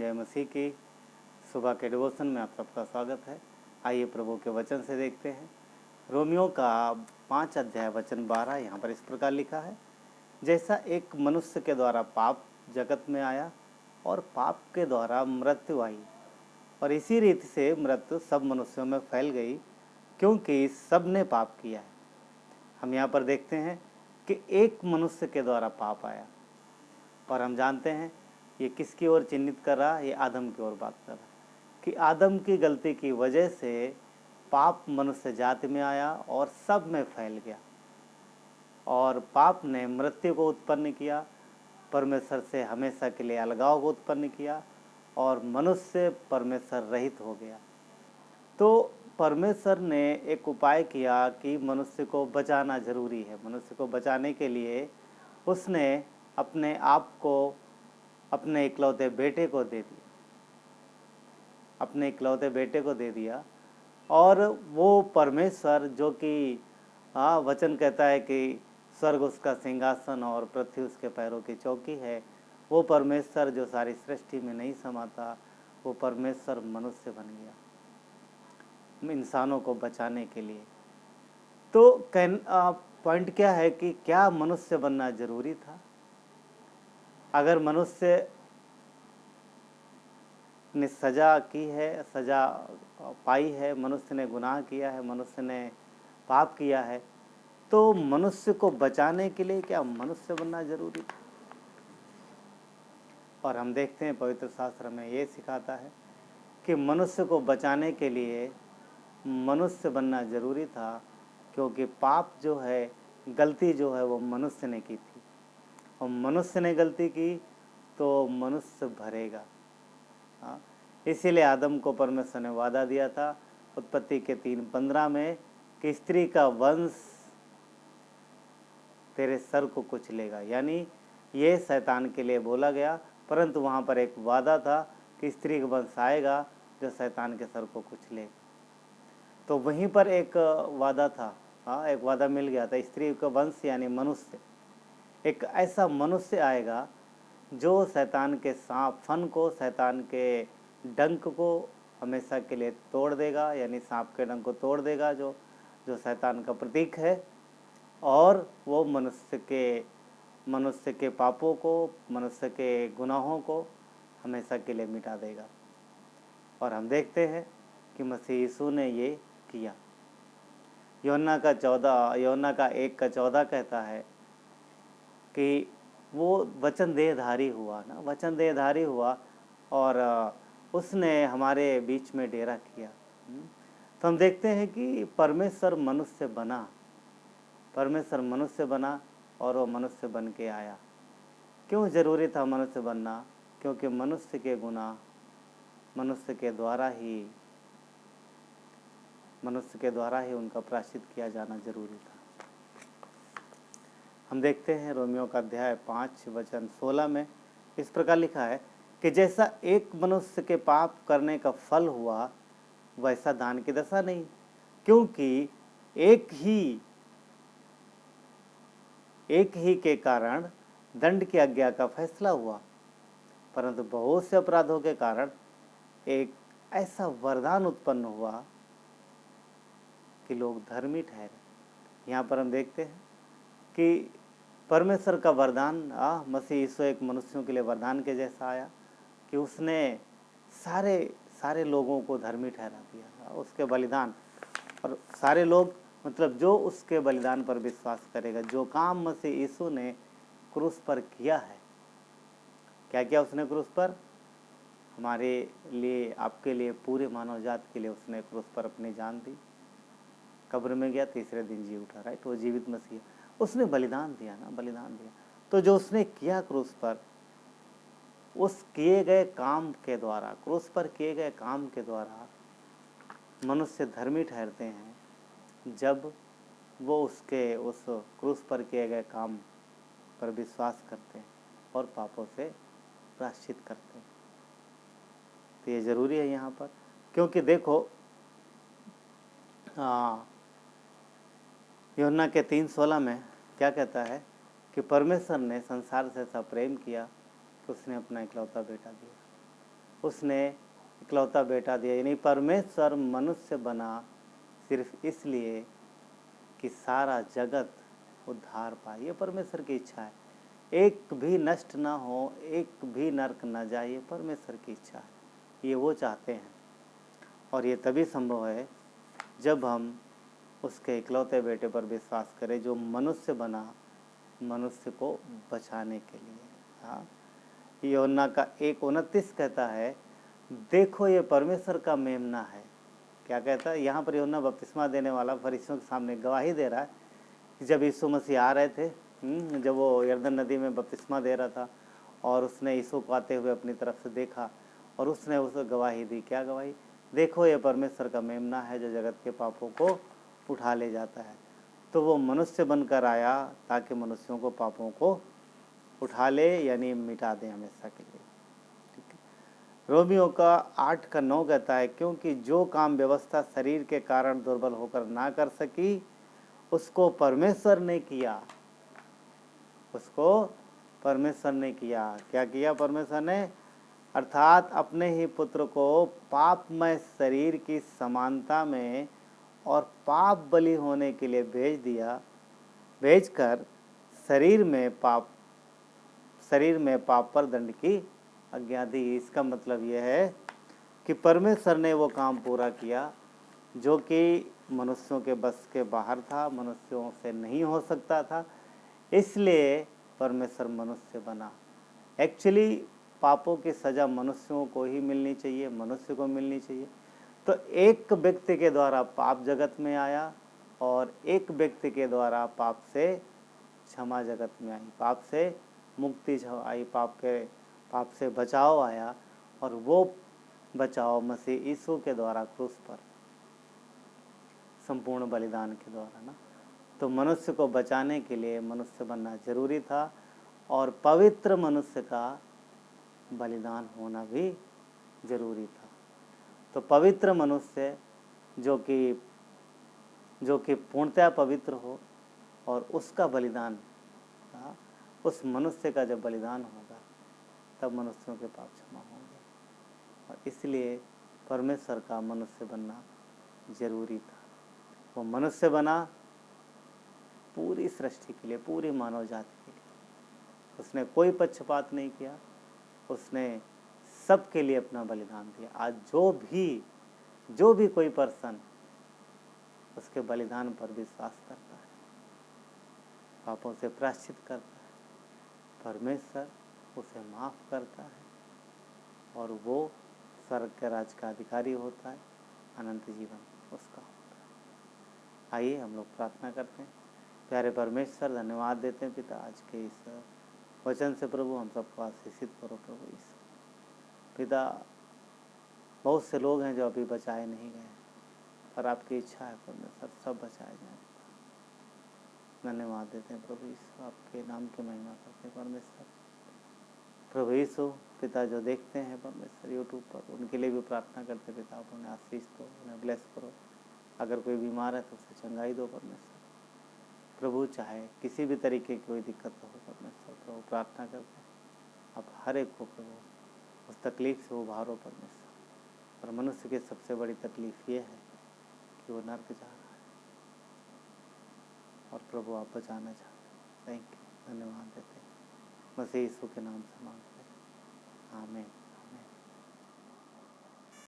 जय मसीह की। सुबह के डिवोशन में आप सबका स्वागत है। आइए प्रभु के वचन से देखते हैं। रोमियो का 5 अध्याय वचन 12 यहाँ पर इस प्रकार लिखा है, जैसा एक मनुष्य के द्वारा पाप जगत में आया और पाप के द्वारा मृत्यु आई, और इसी रीति से मृत्यु सब मनुष्यों में फैल गई, क्योंकि सब ने पाप किया है। हम यहाँ पर देखते हैं कि एक मनुष्य के द्वारा पाप आया, और हम जानते हैं ये किसकी ओर चिन्हित कर रहा है, ये आदम की ओर बात कर रहा है कि आदम की गलती की वजह से पाप मनुष्य जाति में आया और सब में फैल गया, और पाप ने मृत्यु को उत्पन्न किया, परमेश्वर से हमेशा के लिए अलगाव को उत्पन्न किया, और मनुष्य परमेश्वर रहित हो गया। तो परमेश्वर ने एक उपाय किया कि मनुष्य को बचाना जरूरी है। मनुष्य को बचाने के लिए उसने अपने आप को अपने इकलौते बेटे को दे दिया, अपने इकलौते बेटे को दे दिया। और वो परमेश्वर जो कि वचन कहता है कि स्वर्ग उसका सिंहासन और पृथ्वी उसके पैरों की चौकी है, वो परमेश्वर जो सारी सृष्टि में नहीं समाता, वो परमेश्वर मनुष्य बन गया इंसानों को बचाने के लिए। तो पॉइंट क्या है कि क्या मनुष्य बनना जरूरी था? अगर मनुष्य ने सजा की है, सजा पाई है, मनुष्य ने गुनाह किया है, मनुष्य ने पाप किया है, तो मनुष्य को बचाने के लिए क्या मनुष्य बनना जरूरी था? और हम देखते हैं पवित्र शास्त्र में ये सिखाता है कि मनुष्य को बचाने के लिए मनुष्य बनना जरूरी था, क्योंकि पाप जो है, गलती जो है, वो मनुष्य ने की थी, और मनुष्य ने गलती की तो मनुष्य भरेगा। इसीलिए आदम को परमेश्वर ने वादा दिया था उत्पत्ति के 3:15 में कि स्त्री का वंश तेरे सर को कुचलेगा, यानी ये शैतान के लिए बोला गया, परंतु वहाँ पर एक वादा था कि स्त्री का वंश आएगा जो शैतान के सर को कुचलेगा। तो वहीं पर एक वादा था, एक वादा मिल गया था, स्त्री का वंश यानी मनुष्य, एक ऐसा मनुष्य आएगा जो शैतान के सांप फन को, शैतान के डंक को हमेशा के लिए तोड़ देगा, यानी सांप के डंक को तोड़ देगा, जो शैतान का प्रतीक है, और वो मनुष्य के पापों को, मनुष्य के गुनाहों को हमेशा के लिए मिटा देगा। और हम देखते हैं कि मसीह यीशु ने ये किया। यूहन्ना का 1:14 कहता है कि वो वचन देहधारी हुआ ना, वचन देहधारी हुआ और उसने हमारे बीच में डेरा किया। तो हम देखते हैं कि परमेश्वर मनुष्य बना और वो मनुष्य बन के आया। क्यों जरूरी था मनुष्य बनना? क्योंकि मनुष्य के गुनाह मनुष्य के द्वारा ही उनका प्रायश्चित किया जाना जरूरी था। हम देखते हैं रोमियो का अध्याय 5 वचन 16 में इस प्रकार लिखा है कि जैसा एक मनुष्य के पाप करने का फल हुआ, वैसा दान की दशा नहीं, क्योंकि एक ही के कारण दंड की आज्ञा का फैसला हुआ, परंतु बहुत से अपराधों के कारण एक ऐसा वरदान उत्पन्न हुआ कि लोग धर्मी ठहरे। यहाँ पर हम देखते हैं कि परमेश्वर का वरदान मसीह यीशु एक मनुष्यों के लिए वरदान के जैसा आया कि उसने सारे लोगों को धर्मी ठहरा दिया, उसके बलिदान। और सारे लोग मतलब जो उसके बलिदान पर विश्वास करेगा, जो काम मसीह यीशु ने क्रूस पर किया है। क्या किया उसने क्रूस पर? हमारे लिए, आपके लिए, पूरे मानव जाति के लिए उसने क्रूस पर अपनी जान दी, कब्र में गया, तीसरे दिन जी उठा। राइट, वो जीवित मसीह, उसने बलिदान दिया ना, बलिदान दिया। तो जो उसने किया क्रूस पर, उस किए गए काम के द्वारा, क्रूस पर किए गए काम के द्वारा मनुष्य धर्मी ठहरते हैं, जब वो उस क्रूस पर किए गए काम पर विश्वास करते हैं और पापों से प्रायश्चित करते हैं। तो ये जरूरी है यहाँ पर, क्योंकि देखो यूहन्ना के 3:16 में क्या कहता है कि परमेश्वर ने संसार से ऐसा प्रेम किया कि उसने अपना इकलौता बेटा दिया। उसने इकलौता बेटा दिया, यानी परमेश्वर मनुष्य बना सिर्फ इसलिए कि सारा जगत उद्धार पाए। ये परमेश्वर की इच्छा है, एक भी नष्ट ना हो, एक भी नरक ना जाए, ये परमेश्वर की इच्छा है, ये वो चाहते हैं। और ये तभी संभव है जब हम उसके इकलौते बेटे पर विश्वास करें, जो मनुष्य बना मनुष्य को बचाने के लिए। हाँ, यूहन्ना का 1:29 कहता है, देखो ये परमेश्वर का मेमना है। क्या कहता है यहाँ पर? यूहन्ना बपतिस्मा देने वाला फरीसियों के सामने गवाही दे रहा है कि जब यीशु मसीह आ रहे थे, जब वो यरदन नदी में बपतिस्मा दे रहा था और उसने यीशु को आते हुए अपनी तरफ से देखा और उसने उसे गवाही दी। क्या गवाही? देखो ये परमेश्वर का मेमना है जो जगत के पापों को उठा ले जाता है। तो वो मनुष्य बनकर आया ताकि मनुष्यों को पापों को उठा ले, यानी मिटा दे हमेशा के लिए। ठीक है। रोमियो का 8:9 कहता है, क्योंकि जो काम व्यवस्था शरीर के कारण दुर्बल होकर ना कर सकी, उसको परमेश्वर ने किया। उसको परमेश्वर ने किया। क्या किया परमेश्वर ने? अर्थात अपने ही पुत्र को पापमय शरीर की समानता में और पाप बलि होने के लिए भेज दिया, भेजकर शरीर में पाप पर दंड की आज्ञा दी। इसका मतलब यह है कि परमेश्वर ने वो काम पूरा किया जो कि मनुष्यों के बस के बाहर था, मनुष्यों से नहीं हो सकता था, इसलिए परमेश्वर मनुष्य बना। एक्चुअली पापों की सज़ा मनुष्यों को ही मिलनी चाहिए, मनुष्य को मिलनी चाहिए। तो एक व्यक्ति के द्वारा पाप जगत में आया और एक व्यक्ति के द्वारा पाप से क्षमा जगत में आई, पाप से मुक्ति आई, पाप से बचाव आया। और वो बचाव मसीह यीशु के द्वारा क्रूस पर संपूर्ण बलिदान के द्वारा ना। तो मनुष्य को बचाने के लिए मनुष्य बनना जरूरी था और पवित्र मनुष्य का बलिदान होना भी जरूरी था। तो पवित्र मनुष्य जो कि पूर्णतया पवित्र हो और उसका बलिदान, उस मनुष्य का जब बलिदान होगा तब मनुष्यों के पाप क्षमा होंगे। और इसलिए परमेश्वर का मनुष्य बनना जरूरी था। वो मनुष्य बना पूरी सृष्टि के लिए, पूरी मानव जाति के लिए। उसने कोई पक्षपात नहीं किया, उसने सबके लिए अपना बलिदान दिया। आज जो भी कोई पर्सन उसके बलिदान पर विश्वास करता है, पापों से प्रायश्चित करता है, परमेश्वर उसे माफ करता है और वो स्वर्ग के राज का अधिकारी होता है, अनंत जीवन उसका होता है। आइए हम लोग प्रार्थना करते हैं। प्यारे परमेश्वर, धन्यवाद देते हैं पिता आज के इस वचन से। प्रभु हम सबको आशीषित करो प्रभु यीशु। पिता, बहुत से लोग हैं जो अभी बचाए नहीं गए, पर आपकी इच्छा है परमेश्वर सब बचाए जाएं। धन्यवाद देते हैं प्रभु यीशु, आपके नाम की महिमा करते हैं परमेश्वर। प्रभु यीशु पिता जो देखते हैं परमेश्वर यूट्यूब पर, उनके लिए भी प्रार्थना करते पिता, आप उन्हें आशीष दो, उन्हें ब्लेस करो। अगर कोई बीमार है तो उसे चंगाई दो परमेश्वर। प्रभु चाहे किसी भी तरीके की कोई दिक्कत हो परमेश्वर, प्रभु प्रार्थना करते हैं आप हर एक को प्रभु उस तकलीफ से उभारो परमेश्वर। और मनुष्य की सबसे बड़ी तकलीफ ये है कि वो नर्क जा रहा है और प्रभु आप बचाना चाहते हैं। थैंक यू, धन्यवाद देते हैं। मसीह यीशु के नाम से मांगते हैं, आमीन।